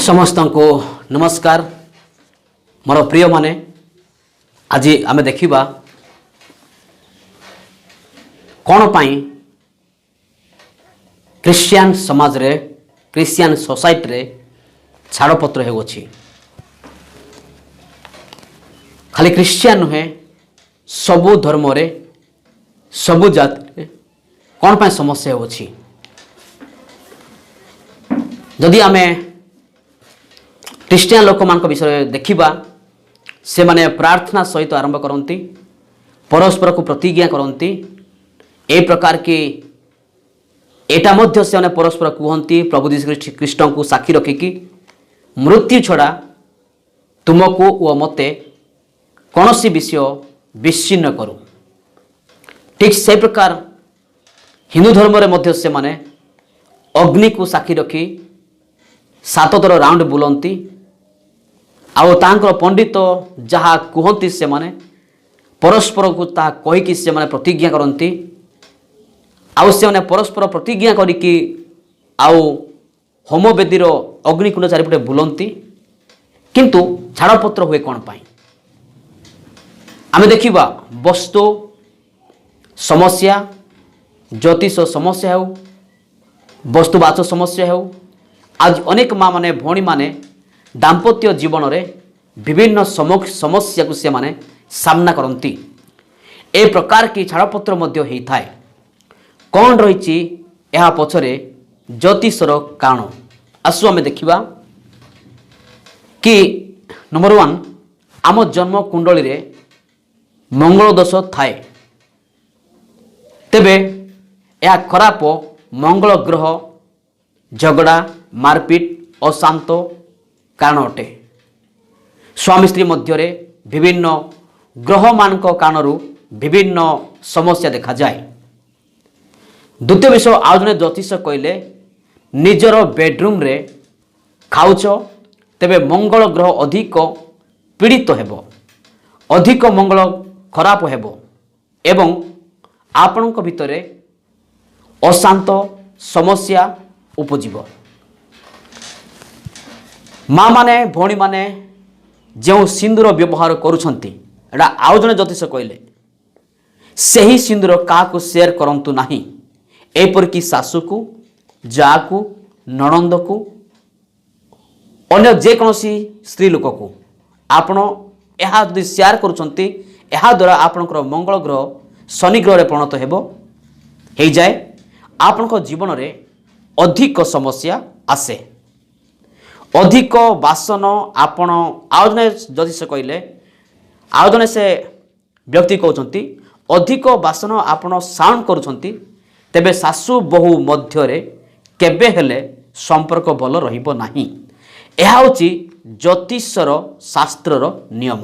समस्त को नमस्कार मोर प्रिय माने आज आम देखा कौन पाई क्रिश्चियन समाज रे क्रिश्चियन सोसाइटी रे छाड़पत्र होउछि। खाली क्रिश्चियन नुहे सबु धर्म रे सबु जाति रे कौन पाई समस्या होउछि। जदि आमे क्रिश्चियन लोक मान विषय देखा से माने प्रार्थना सहित आरंभ करती परस्पर को प्रतिज्ञा करती ए प्रकार की एटा मध्य से परस्पर कहती प्रभु यीशु कृष्ण को साक्षी रखिकी मृत्यु छड़ा तुमको व मते कौन सी विषय विच्छिन्न करूँ। ठीक से प्रकार हिंदू धर्म रे मध्य से माने अग्नि को साक्षी रखी 7 थर राउंड बुलती आउ तांकर पंडित जहाँ कहती से माने परस्पर को ता कहीकि से माने प्रतिज्ञा करती आउ से माने परस्पर प्रतिज्ञा करिकी आउ होमवेदीर अग्निकुंड चारिपटे बुलती किंतु छाड़पत्र हुए कौन पाई। आमे देखिबा वस्तु समस्या ज्योतिष समस्या हो वस्तुवाच समस्या हो आज अनेक माँ माने भौणी माने दाम्पत्य जीवन रे विभिन्न समस्या को से माने सामना करती ए प्रकार की छाड़पत्र मध्य होता है। कौन रही यह पछरे ज्योतिषर कारण आसु आमे देखिबा कि नंबर 1 आम जन्म कुंडली रे मंगल दोष थाए तेबे यह खराब मंगल ग्रह झगड़ा मारपीट अशांत कारण अटे। स्वामी स्त्री मध्य विभिन्न ग्रह मान कारण विभिन्न समस्या देखा जाए। द्वितीय विषय आज जने ज्योतिष कहले निजर बेडरूम रे खाउच तेबे मंगल ग्रह अधिक पीड़ित हेबो अधिक मंगल खराब हेबो एवं आपणक भितरे अशांत समस्या उपजीव। माँ माने भौणी माने जो सिंदूर व्यवहार करुछंती एटा आउ जने ज्योतिष कहले सही सिंदूर का को शेयर करंतु नाही एपर कि सासु को जा को नणंद को अन्य जे कोनसी स्त्री लोक को आपण एहा जदि शेयर करुछंती एहा द्वारा आपनकर मंगल ग्रह शनि ग्रह रे परिणत हेबो हे जाए आपनकर जीवन रे अधिक समस्या आसे अधिक बासन आपण आउ जने ज्योतिष कहले आउ जने से व्यक्ति कहउछंती अधिक बासन आपण साउंड करुछंती तेबे सासु बहु मध्य रे केबे हेले संपर्क भल रहिबो नाही। एहा होची ज्योतिषर शास्त्रर नियम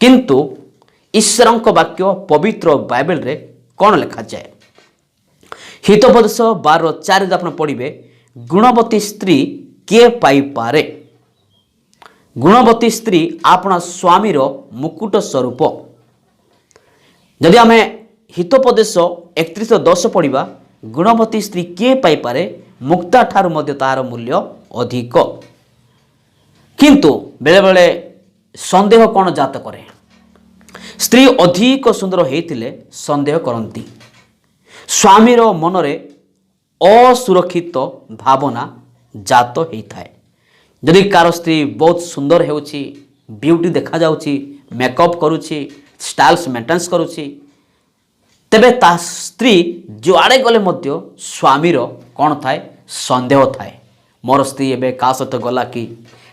किंतु ईश्वरंक वाक्य पवित्र बाइबल रे कौन लिखा जाए। हितोपदेश 12:4 आपण पढ़िबे गुणवती स्त्री किए पाई पारे गुणवती स्त्री आपना स्वामीर मुकुट स्वरूप। जदि आमे हितोपदेश 31:10 पढ़िबा गुणवती स्त्री किए पाई पारे मुक्ता ठारू मध्य तार मूल्य अधिक किंतु बेले बेले संदेह कौन जात करे स्त्री अधिक सुंदर हेतिले संदेह करती स्वामीर मनरे असुरक्षित भावना जात होता है। जदि कार स्त्री बहुत सुंदर होउछि ब्यूटी देखा जाउछि मेकअप करुछि स्टाइल्स मेंटेनेंस करुछि तेबे ता स्त्री जुआड़े गले मध्य स्वामीर कौन थाए संदेह थाए मोर स्त्री एबे का सहित गला कि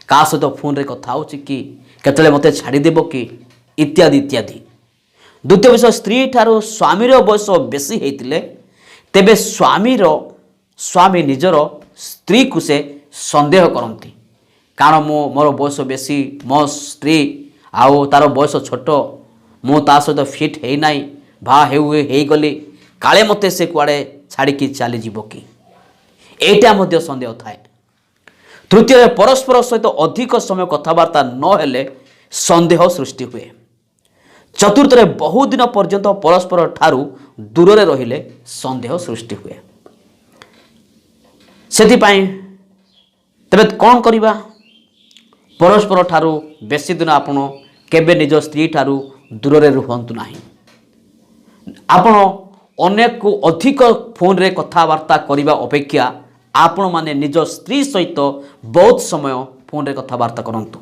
का सहित फोन रे कथा होछि कि केतले मते छाड़ी देबो कि इत्यादि इत्यादि। द्वितीय विषय स्त्री ठारो स्वामीर बयस बेसी हेतिले तेबे स्वामी निजर स्त्री को से संदेह करती कारण मो मोर बयस बेसी मो स्त्री आउ तार बयस छोट मु ता सहित फिट है नाई भा हे गली काले मते से कुआड़े छाड़ी चली जीव कि एटा मध्य संदेह थाए। तृतीय परस्पर सहित अधिक समय कथबार्ता न हेले संदेह सृष्टि हुए। चतुर्थ बहुत दिन पर्यंत परस्पर ठारू दूर रे रहिले संदेह सृष्टि हुए। सेति पाई तेबे कौन करिबा परस्पर ठारू बेसी दिन आपण केबे निज स्त्री ठारू दूर रे रुहंतु नाही। आपण अनेक को अधिक फोन रे कथबार्ता करने अपेक्षा आपण माने निज स्त्री सहित बहुत समय फोन रे कथबार्ता करंतु।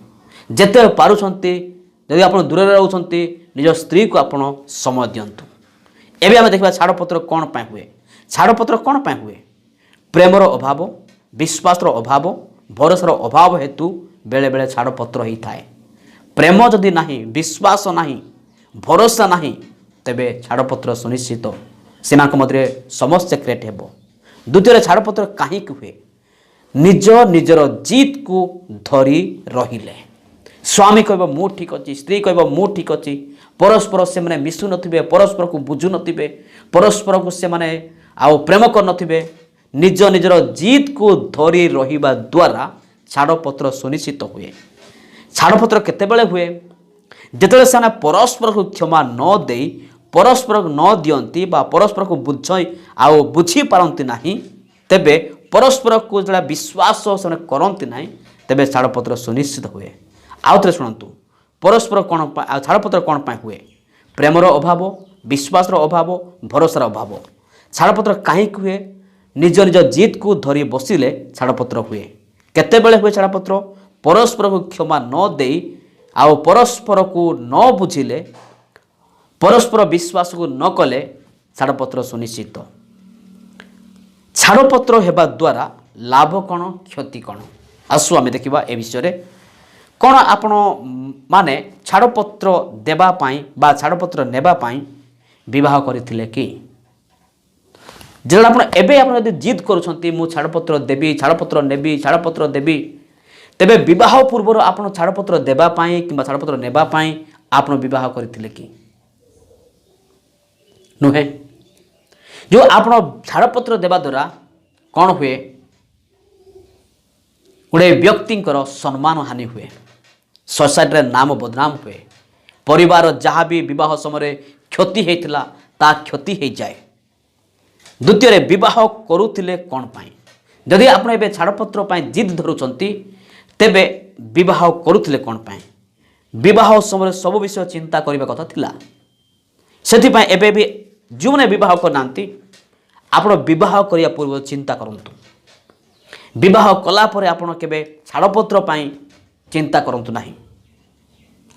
जेते पारुछंती यदि आपण दूर रे रहउछंती निज स्त्री को आपण समय दियंतु। एबे हम देखबा छाड़पत्र कोन पाए हुए। छाड़पत्र कोन पाए हुए? प्रेमर अभाव, विश्वासर अभाव, भरोसार अभाव हेतु बेले बेले छाड़पत्र ही थाए। प्रेम जदि नाही, विश्वास नाही, भरोसा नाही, तेबे छाड़पत्र सुनिश्चित सेमानक मध्य समस्या क्रिएट हेबो। द्वितीय छाड़पत्र कहीं हुए? निज निजर जीत को धरी रहिले। स्वामी कहब मु ठीक अच्छी, स्त्री कहब मु ठीक अच्छी, परस्पर से माने मिसु नथिबे, परस्पर को बुझु नथिबे, परस्पर को से माने आउ प्रेम कर नथिबे। निज निजर जीत को धरी रहिबा द्वारा छाड़पत्र सुनिश्चित हुए। छाड़पत्र केतेबेले हुए? जेतेबेले से परस्पर को क्षमा न देई, परस्पर को न दियंती बा परस्पर को बुझी पारंती नहीं, तेबे परस्पर को जड़ा विश्वास से करंती नहीं, तेबे छाड़पत्र सुनिश्चित हुए। आउ थे शुणु, परस्पर कौन छाड़पत्र कौन पाए हुए? प्रेमर अभाव, विश्वासर अभाव, भरोसार अभाव। छाड़पत्र कहीं हुए? निज निज जीत को धरी बसिले छाड़पत्र हुए। केतेबेले हुए छाड़पत्र? परस्पर को क्षमा न देई आउ परस्पर को न बुझिले, परस्पर विश्वास को न कले छाड़पत्र सुनिश्चित। छाड़पत्र हेबा द्वारा लाभ कौन, क्षति कौन? आसु आम देखा ए विषय कौन आपण माने छाड़पत्र देबा पाई बा छाड़पत्र नेबा पाई विवाह करथिले कि? जेला आपण एबे आपण यदि जिद करूछंती मु छाड़पत्र देबी, छाड़पत्र नेबी, छाड़पत्र देबी, तेबे विवाह पूर्व आपण छाड़पत्र देबा पाई किबा छाड़पत्र नेबा पाई आपण विवाह करथिले कि? नुहे। जो आपण छाड़पत्र देबा द्वारा कौन हुए? गोटे व्यक्तिंकर सम्मान हानि हुए, सोसाइटी नाम बदनाम हुए, परिवार जहाँ भी विवाह समय क्षति होता ता क्षति हो जाए। द्वितीय विवाह करुले कौन पाई? जदि आपण एबे छाड़पत्र पाई जिद धरुचंती तेबे विवाह करुले कौन पाई? विवाह समय सब विषय चिंता करने कथा थिला। सेथिपाई एबे भी जो मैंने विवाह करना आपण विवाह करने पूर्व चिंता करंतु। विवाह कला परे आपण केबे छाड़पत्र पाई चिंता करंतु नाही।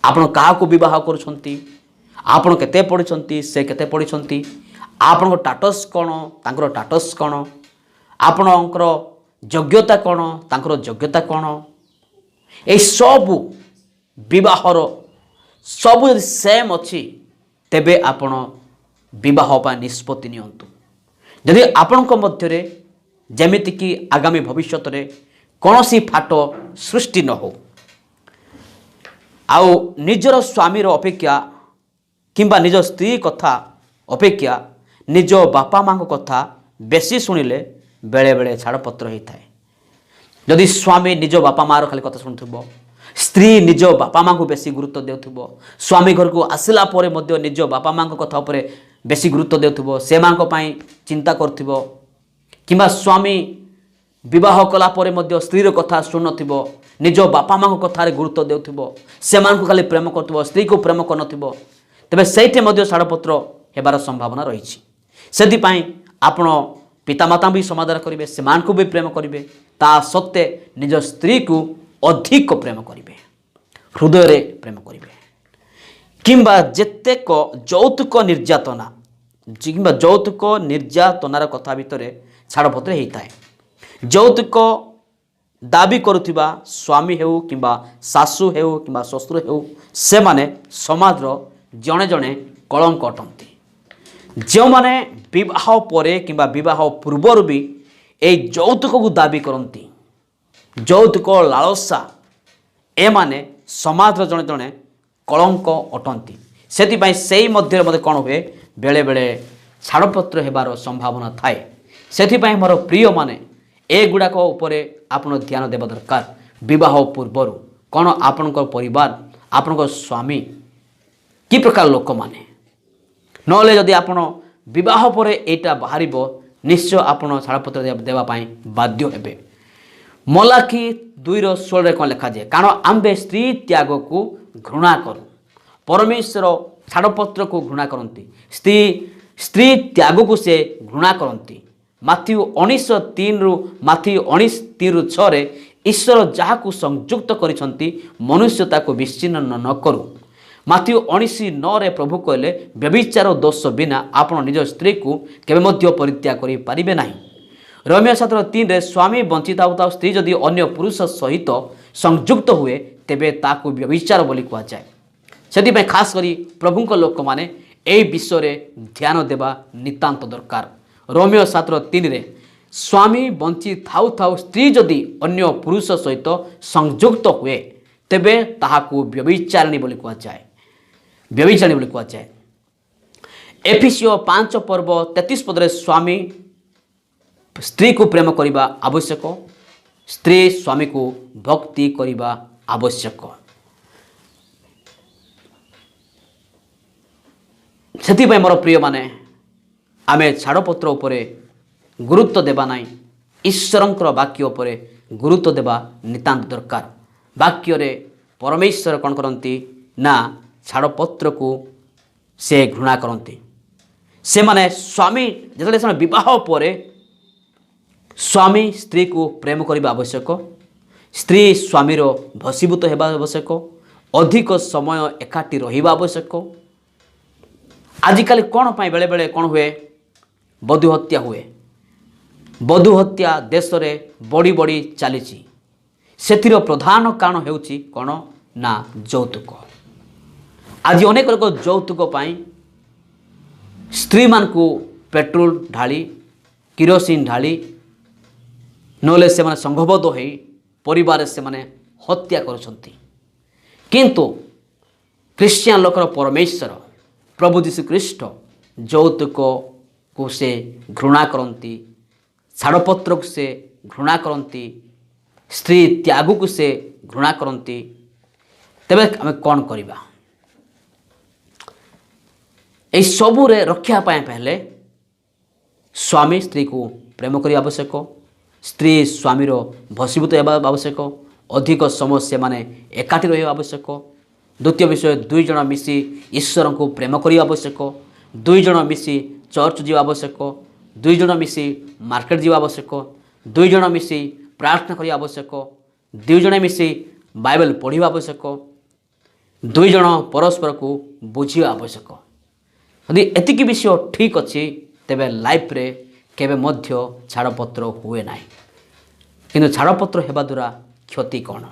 आपण काहाको विवाह करुछंती, आपण केते पढिछंती, से केते पढिछंती, आपण टाटस कोन, तांकर टाटस कोन, आपणकर योग्यता कोन, तांकर योग्यता कोन, ए सब विवाहर सब यदि सेम अछि तेबे आपण विवाह पा निष्पत्ति नियंतु। यदि आपणक मध्यरे जेमिति कि आगामी भविष्य रे कौनसी फाट सृष्टि न हो, आउ निजर स्वामीर अपेक्षा किंबा निज स्त्री कथा अपेक्षा निज बापा माँ कथा बेसी शुणिले बेले बेले छाड़पत्र होता है। जदि स्वामी निज बापा माँ खाली कथा शुणुव, स्त्री निज बापा माँ को बेसी गुरुत्व देउथिबो, स्वामी घर को आसिला परे मध्य निज बापा माँ कथा उपरे बेसी गुरुत्व देउथिबो, से माँ पई चिंता करथिबो, किंबा स्वामी विवाह कला परे मध्य स्त्री कथा शुणुनथिबो, निज बापा माँ कथार गुरुत्व देउथिबो, से माँ को खाली प्रेम करथिबो, स्त्री को प्रेम करनथिबो, तेबे सेठी मध्य छाड़पत्र हेबार संभावना रही। सेथिपाई आपण पितामाता भी समाधान करेंगे, से माँ को भी प्रेम करेंगे, ता सत्वे निज स्त्री को अधिक प्रेम करेंगे, हृदय रे प्रेम करेंगे। किंबा जेतेक यौतुक निर्यातना किंबा यौतुक निर्यातनार कथा भितर छाड़पत्र होता है। यौतुक दाबी करुथिबा स्वामी हेउ किंबा सासु हेउ किंबा ससुर हेउ, से माने समाज जड़े जड़े कलंक अटंती। जो माने विवाह परे किंबा विवाह पूर्वर भी ए यौतुक को दाबी करती, यौतुक लालसा, ए माने समाज जड़े जड़े कलंक अटंती। सेथिपाई सेई मध्य मते कौन हुए? बेले बेले छाड़पत्र हेबार संभावना थाए। सेथिपाई मोर प्रिय माने ए गुड़ाक उपरे आपण ध्यान देवा दरकार। विवाह पूर्वर कौन आपणकर परिवार, आपणकर स्वामी कि प्रकार लोक माने, नले जदि आपण विवाह परे एटा बाहरिबो, निश्चय आपण छाड़पत्र देवा पाई बाध्य हेबे। मलाखी 2:16 कौन लिखा जाए कारण आम्बे स्त्री त्याग को घृणा करूँ परमेश्वर छाड़पत्र को घृणा करती स्त्री स्त्री त्याग को से घृणा करती माथ्यू 19:3 माथ्यू 19:3-6 ईश्वर जहाँ संयुक्त करिसंती मनुष्य ताको विच्छिन्न न करू माथ्यू 19:9 प्रभु कहले व्यभिचार दोष बिना आपण निज स्त्री को केबे मध्य परित्याग करि पारिबे नाही रोमियो 7:3 स्वामी बंची था स्त्री जदि अन्य पुरुष सहित संयुक्त हुए तेबे ताकू व्यभिचार बोली कह जाए से खास करी प्रभुंक लोक माने ए विषय ध्यान देवा नितांत दरकार रोमियो 7:3 स्वामी बंची थाउ थाउ स्त्री जदि अन्य पुरुष सहित संयुक्त हुए तेबे ताहाकू व्यभिचारिणी बोली कह जाए व्यभिचारिणी बोली कह जाए एफिसियो 5:33 स्वामी स्त्री को प्रेम करने आवश्यक स्त्री स्वामी को भक्ति करने आवश्यक से मोर प्रिय माने आमे छाड़पत्र उपरे गुरुत्व देवा नाई ईश्वरंकर वाक्य उपरे गुरुत्व देवा नितांत दरकार वाक्य रे परमेश्वर कौन करती ना छाड़पत्र को से घृणा करती से माने स्वामी जो विवाह पर स्वामी स्त्री को प्रेम करने आवश्यक स्त्री स्वामीर भसीभूत होगा आवश्यक अधिक समय एकाठी रहिबा आवश्यक आजिकल कौन पाई बेले बेले कौन हुए बधू हत्या हुए बधू हत्या देश रे बड़ी बड़ी चली से प्रधान कारण हेउची कौन ना यौतुक आज अनेक लोग यौतुक पाई स्त्री मान को पेट्रोल ढाली किरोसिन ढाली नोले से माने संघबद्ध हो परिवार से माने हत्या करुछंती किंतु क्रिश्चियन लोकर परमेश्वर प्रभु यीशु ख्रीष्ट यौतुक को से घृणा करती छाड़पत्र को से घृणा करती स्त्री त्याग को से घृणा करती तेबे आम कौन करवा यही सबुरे रक्षा पाए पहले स्वामी स्त्री को प्रेम करने आवश्यक स्त्री स्वामीर भसीभूत होगा आवश्यक अधिक समय से माने एकाठी रहा आवश्यक द्वितीय विषय दुई जन मिसी ईश्वर को प्रेम करने आवश्यक दुई जन मिसी चर्च जा आवश्यक दुई जन मिसी मार्केट जा आवश्यक दुई जन मिसी प्रार्थना करने आवश्यक दुई जन मिसी बाइबल पढ़ा आवश्यक दुई जन परस्पर को बुझा आवश्यक यदि एतिकी विषय ठीक अच्छी तेबे लाइफ रे केबे मध्य छाड़पत्र हुए ना किंतु छाड़पत्र हेबा द्वारा क्षति कौन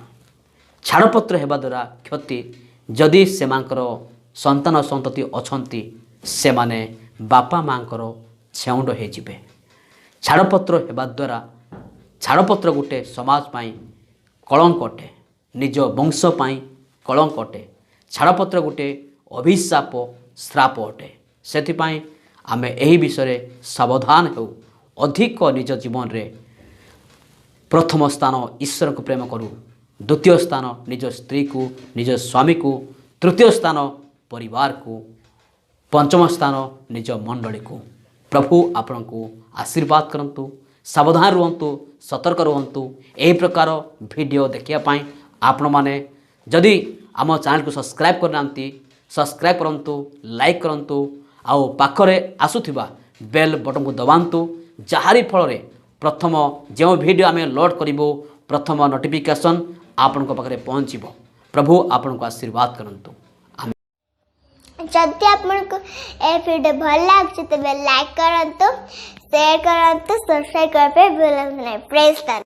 छाड़पत्र हेबा द्वारा क्षति जदि सेमांकर संतान संतति अछंती से माने बापा मांकर छेउंड हो जिबे छाड़पत्र हेबा द्वारा छाड़पत्र गोटे समाज पाई कलंक अटे निज वंश पाई कलंक अटे छाड़पत्र गोटे अभिशाप श्राप अटे सेथिपाई आमे एही विषय सावधान हो अधिक निज जीवन रे प्रथम स्थान ईश्वर को प्रेम करूँ द्वितीय स्थान निज स्त्री को निज स्वामी को तृतीय स्थान परिवार को पंचम स्थान निज मंडली को प्रभु आपण को आशीर्वाद करंतु सावधान रुहंतु सतर्क रुहंतु एही प्रकार वीडियो देखिया आपण माने जदि आम चैनल को सब्सक्राइब करनांती सब्सक्राइब करंतु लाइक करंतु आउ पाखरे आसुथिबा बेल बटन को दबांतु जहारी फल प्रथम जो वीडियो आम लोड करूँ प्रथम नोटिफिकेशन आपण पाखे पहुँचब प्रभु आपण को आशीर्वाद करंतु जदि आपको ए वीडियो भल लगे तेज लाइक करंतु शेयर करंतु सब्सक्राइब करते प्रेस कर